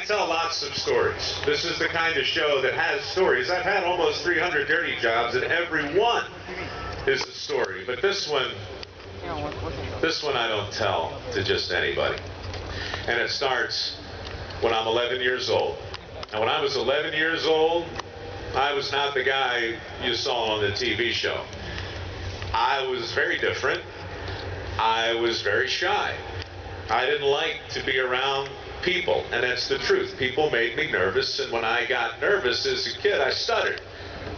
tell lots of stories. This is the kind of show that has stories. I've had almost 300 dirty jobs, and every one is a story. But this one I don't tell to just anybody. And it starts when I'm 11 years old. And when I was 11 years old, I was not the guy you saw on the TV show. I was very different. I was very shy. I didn't like to be around people, and that's the truth. People made me nervous, and when I got nervous as a kid, I stuttered.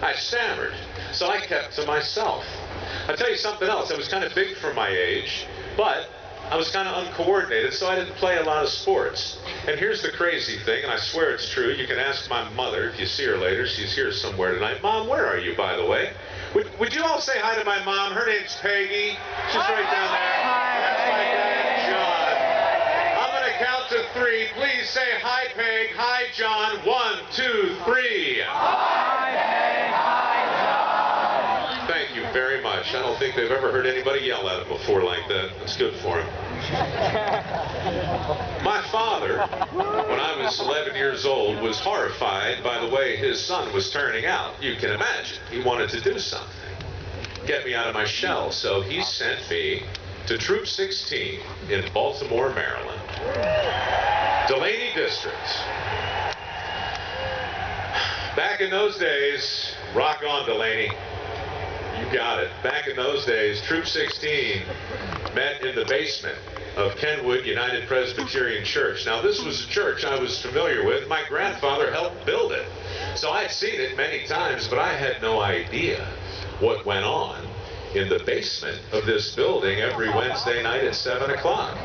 I stammered. So I kept to myself. I'll tell you something else. I was kind of big for my age, but I was kind of uncoordinated, so I didn't play a lot of sports. And here's the crazy thing, and I swear it's true. You can ask my mother if you see her later. She's here somewhere tonight. Mom, where are you, by the way? Would you all say hi to my mom? Her name's Peggy. She's right down there. That's my dad, John. I'm going to count to 3. Please say hi, Peg. Hi, John. 1, 2, 3. Hi, Peg. Hi, John. Thank you very much. I don't think they've ever heard anybody yell at them before like that. That's good for them. My father, when I was 11 years old, was horrified by the way his son was turning out. You can imagine. He wanted to do something, get me out of my shell. So he sent me to Troop 16 in Baltimore, Maryland, Delaney District. Back in those days, rock on, Delaney. You got it. Back in those days, Troop 16 met in the basement of Kenwood United Presbyterian Church. Now, this was a church I was familiar with. My grandfather helped build it. So I'd seen it many times, but I had no idea what went on in the basement of this building every Wednesday night at 7 o'clock.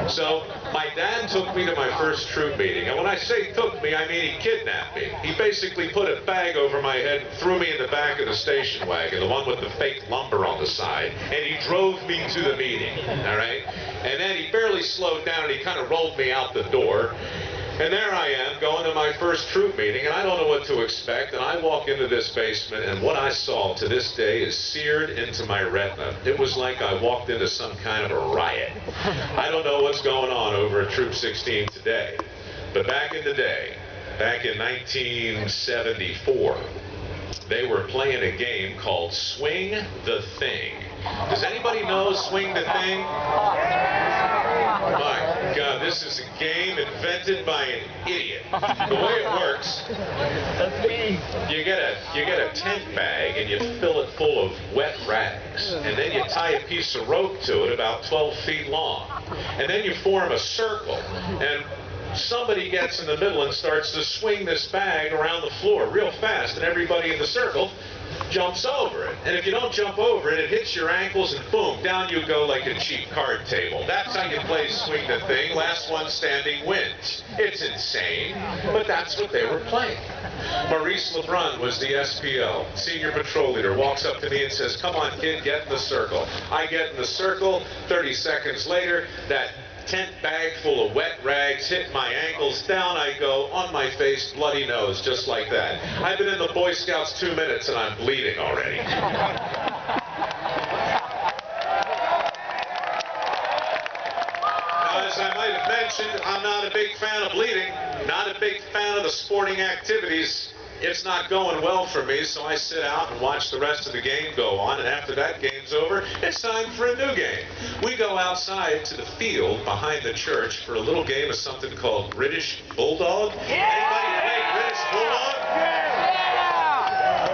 So my dad took me to my first troop meeting. And when I say took me, I mean he kidnapped me. He basically put a bag over my head and threw me in the back of the station wagon, the one with the fake lumber on the side. And he drove me to the meeting, all right? And then he barely slowed down and he kind of rolled me out the door. And there I am, going to my first troop meeting, and I don't know what to expect, and I walk into this basement, and what I saw to this day is seared into my retina. It was like I walked into some kind of a riot. I don't know what's going on over at Troop 16 today, but back in the day, back in 1974, they were playing a game called Swing the Thing. Does anybody know Swing the Thing? My God, this is a game invented by an idiot. The way it works, you get a tent bag and you fill it full of wet rags, and then you tie a piece of rope to it about 12 feet long, and then you form a circle, and somebody gets in the middle and starts to swing this bag around the floor real fast, and everybody in the circle jumps over it. And if you don't jump over it, it hits your ankles and boom, down you go like a cheap card table. That's how you play Swing the Thing. Last one standing wins. It's insane, but that's what they were playing. Maurice LeBrun was the SPO, senior patrol leader, walks up to me and says, "Come on, kid, get in the circle." I get in the circle. 30 seconds later, that tent bag full of wet rags hit my ankles. Down I go, on my face, bloody nose, just like that. I've been in the Boy Scouts 2 minutes and I'm bleeding already. Now, as I might have mentioned, I'm not a big fan of bleeding, not a big fan of the sporting activities. It's not going well for me, so I sit out and watch the rest of the game go on, and after that game's over, it's time for a new game. We go outside to the field behind the church for a little game of something called British Bulldog. Yeah! Anybody play British Bulldog? Yeah!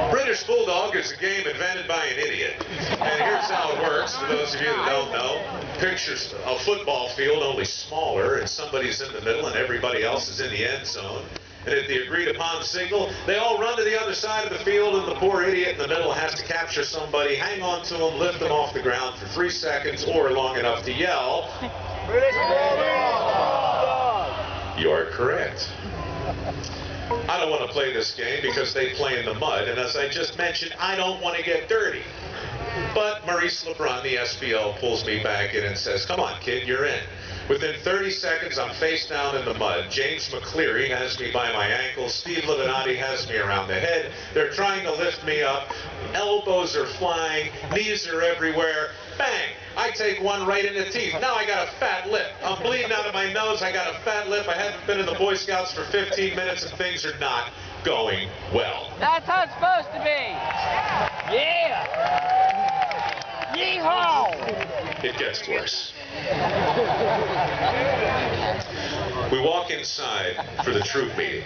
British Bulldog is a game invented by an idiot. And here's how it works, for those of you that don't know. Pictures a football field, only smaller, and somebody's in the middle and everybody else is in the end zone. And at the agreed upon signal, they all run to the other side of the field, and the poor idiot in the middle has to capture somebody, hang on to them, lift them off the ground for 3 seconds or long enough to yell, "You're correct." I don't want to play this game because they play in the mud, and as I just mentioned, I don't want to get dirty. But Maurice LeBrun, the SPL, pulls me back in and says, "Come on, kid, you're in." Within 30 seconds, I'm face down in the mud. James McCleary has me by my ankles. Steve Livinati has me around the head. They're trying to lift me up. Elbows are flying. Knees are everywhere. Bang! I take one right in the teeth. Now I got a fat lip. I'm bleeding out of my nose. I got a fat lip. I haven't been in the Boy Scouts for 15 minutes, and things are not going well. That's how it's supposed to be. Yeah. Yeehaw. It gets worse. We walk inside for the troop meeting,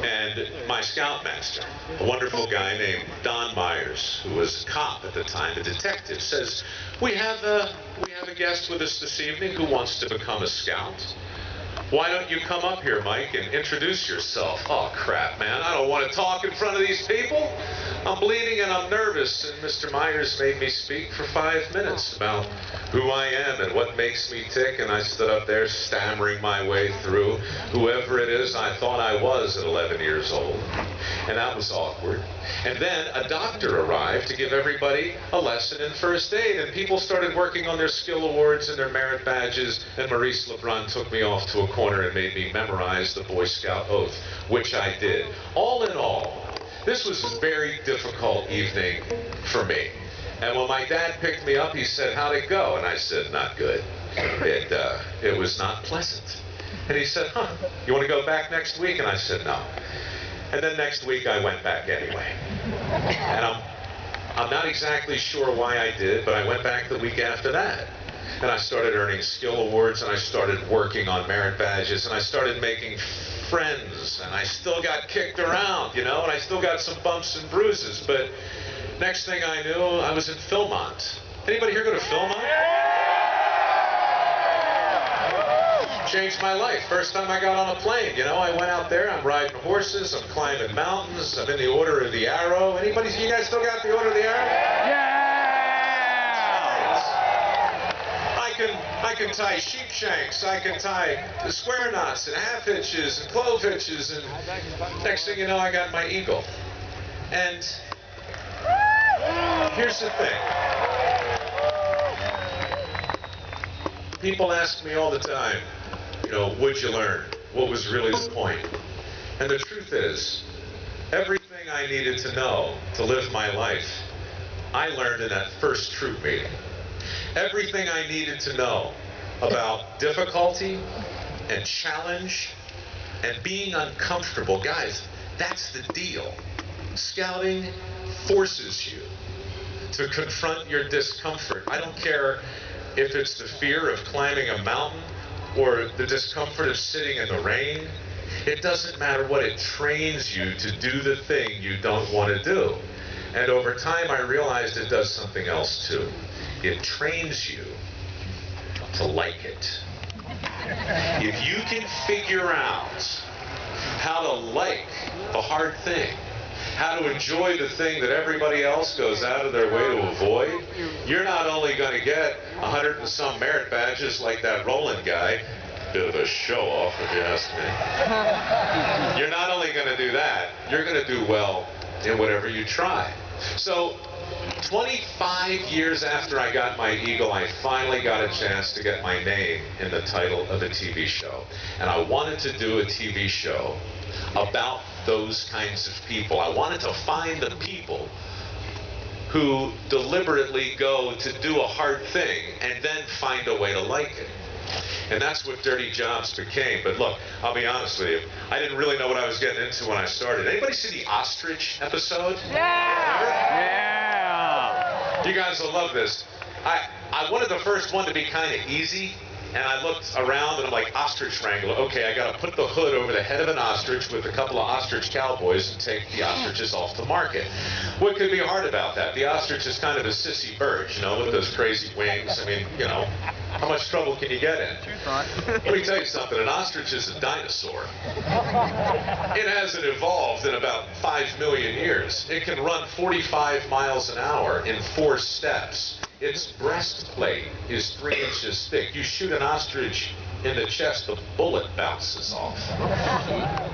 and my scoutmaster, a wonderful guy named Don Myers, who was a cop at the time, a detective, says, we have a guest with us this evening who wants to become a scout. Why don't you come up here, Mike, and introduce yourself? Oh, crap, man. I don't want to talk in front of these people. I'm bleeding and I'm nervous. And Mr. Myers made me speak for 5 minutes about who I am and what makes me tick. And I stood up there stammering my way through whoever it is I thought I was at 11 years old. And that was awkward. And then a doctor arrived to give everybody a lesson in first aid. And people started working on their skill awards and their merit badges. And Maurice Lebrun took me off to a corner and made me memorize the Boy Scout oath, which I did. All in all, this was a very difficult evening for me. And when my dad picked me up, he said, how'd it go? And I said, not good. It was not pleasant. And he said, you want to go back next week? And I said, no. And then next week I went back anyway. And I'm not exactly sure why I did, but I went back the week after that. And I started earning skill awards, and I started working on merit badges, and I started making friends, and I still got kicked around, you know, and I still got some bumps and bruises. But next thing I knew, I was in Philmont. Anybody here go to Philmont? Changed my life. First time I got on a plane, you know, I went out there, I'm riding horses, I'm climbing mountains, I'm in the Order of the Arrow. Anybody, you guys still got the Order of the Arrow? Yeah. I can tie sheep shanks, I can tie square knots and half hitches and clove hitches, and next thing you know, I got my eagle. And here's the thing. People ask me all the time, you know, what'd you learn? What was really the point? And the truth is, everything I needed to know to live my life, I learned in that first troop meeting. Everything I needed to know about difficulty and challenge and being uncomfortable. Guys, that's the deal. Scouting forces you to confront your discomfort. I don't care if it's the fear of climbing a mountain or the discomfort of sitting in the rain. It doesn't matter what, it trains you to do the thing you don't want to do. And over time I realized it does something else too. It trains you to like it. If you can figure out how to like the hard thing, how to enjoy the thing that everybody else goes out of their way to avoid, you're not only going to get 100 and some merit badges like that Roland guy, bit of a show-off if you ask me. You're not only going to do that, you're going to do well in whatever you try. So 25 years after I got my eagle, I finally got a chance to get my name in the title of a TV show. And I wanted to do a TV show about those kinds of people. I wanted to find the people who deliberately go to do a hard thing and then find a way to like it. And that's what Dirty Jobs became. But look, I'll be honest with you, I didn't really know what I was getting into when I started. Anybody see the ostrich episode? Yeah! You guys will love this. I wanted the first one to be kind of easy, and I looked around and I'm like, ostrich wrangler. Okay, I got to put the hood over the head of an ostrich with a couple of ostrich cowboys and take the ostriches off to market. What could be hard about that? The ostrich is kind of a sissy bird, you know, with those crazy wings. I mean, you know, how much trouble can you get in? Let me tell you something, an ostrich is a dinosaur. It hasn't evolved in about 5 million years. It can run 45 miles an hour in 4 steps. Its breastplate is 3 inches thick. You shoot an ostrich in the chest, the bullet bounces off.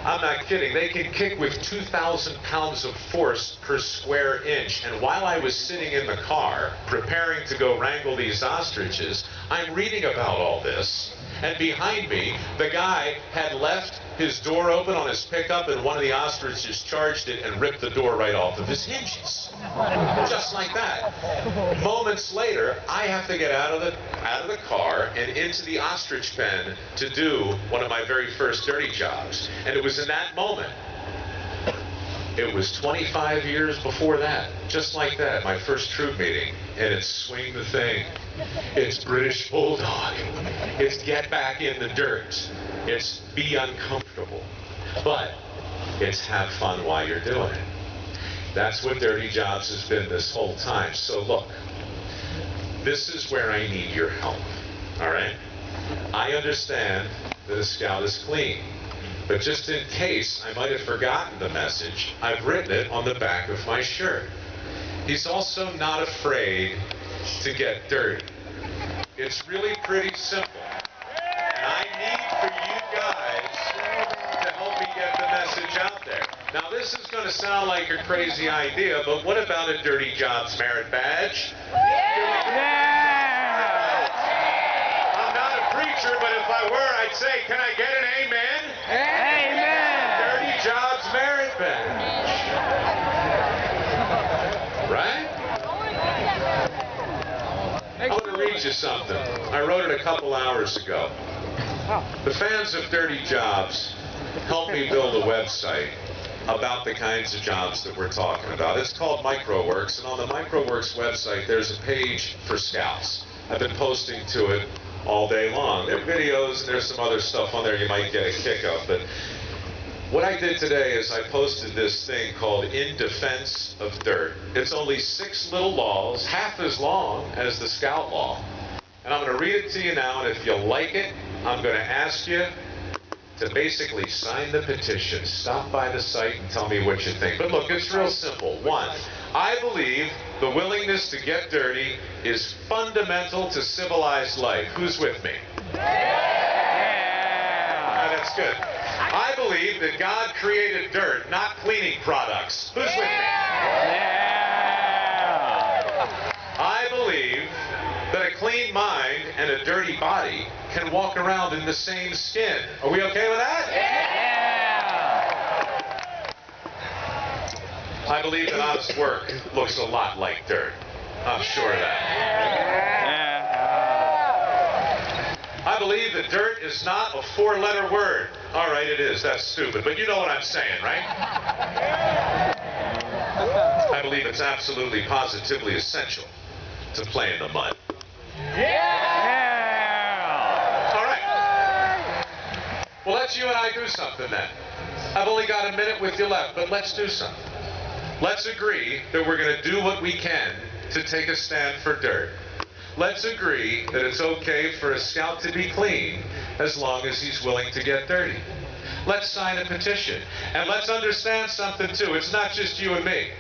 I'm not kidding. They can kick with 2,000 pounds of force per square inch. And while I was sitting in the car preparing to go wrangle these ostriches, I'm reading about all this. And behind me, the guy had left his door open on his pickup, and one of the ostriches charged it and ripped the door right off of his hinges. Just like that. Moments later, I have to get out of the car and into the ostrich pen to do one of my very first dirty jobs. And it was in that moment. It was 25 years before that, just like that, my first troop meeting, and it's swing the thing. It's British Bulldog. It's get back in the dirt. It's be uncomfortable. But it's have fun while you're doing it. That's what Dirty Jobs has been this whole time. So look, this is where I need your help, all right? I understand that a scout is clean. But just in case I might have forgotten the message, I've written it on the back of my shirt. He's also not afraid to get dirty. It's really pretty simple. And I need for you guys to help me get the message out there. Now this is going to sound like a crazy idea, but what about a Dirty Jobs merit badge? I'm not a preacher, but if I were, I'd say, can I get an amen? Amen. Dirty Jobs merit badge. Right? I want to read you something. I wrote it a couple hours ago. The fans of Dirty Jobs helped me build a website about the kinds of jobs that we're talking about. It's called MicroWorks, and on the MicroWorks website, there's a page for scouts. I've been posting to it all day long. There are videos, and there's some other stuff on there you might get a kick of, but what I did today is I posted this thing called In Defense of Dirt. It's only 6 little laws, half as long as the Scout Law. And I'm going to read it to you now, and if you like it, I'm going to ask you to basically sign the petition. Stop by the site and tell me what you think. But look, it's real simple. 1, I believe the willingness to get dirty is fundamental to civilized life. Who's with me? That's good. I believe that God created dirt, not cleaning products. Who's with me? I believe that a clean mind and a dirty body can walk around in the same skin. Are we okay with that? I believe that honest work looks a lot like dirt. I'm sure of that. I believe that dirt is not a 4-letter word. All right, it is. That's stupid. But you know what I'm saying, right? I believe it's absolutely, positively essential to play in the mud. All right. Well, let's you and I do something then. I've only got a minute with you left, but let's do something. Let's agree that we're going to do what we can to take a stand for dirt. Let's agree that it's okay for a scout to be clean as long as he's willing to get dirty. Let's sign a petition. And let's understand something too. It's not just you and me.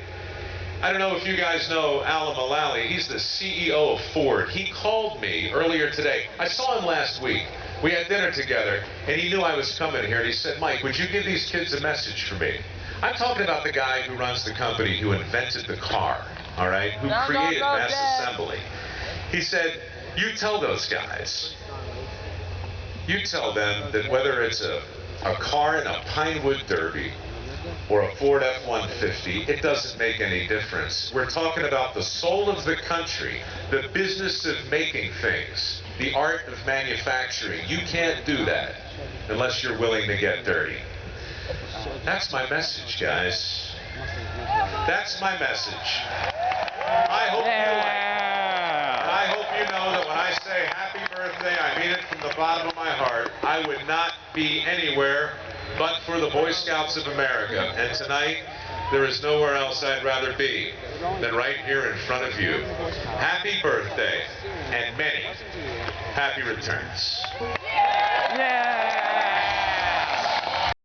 I don't know if you guys know Alan Mullally. He's the CEO of Ford. He called me earlier today. I saw him last week. We had dinner together, and he knew I was coming here, and he said, Mike, would you give these kids a message for me? I'm talking about the guy who runs the company who invented the car, all right, who created mass assembly. He said, you tell those guys, you tell them that whether it's a car in a Pinewood Derby or a Ford F-150, it doesn't make any difference. We're talking about the soul of the country, the business of making things, the art of manufacturing. You can't do that unless you're willing to get dirty. That's my message, guys. That's my message. I hope you like it. And I hope you know that when I say happy birthday, I mean it from the bottom of my heart. I would not be anywhere but for the Boy Scouts of America. And tonight, there is nowhere else I'd rather be than right here in front of you. Happy birthday, and many happy returns. Yeah.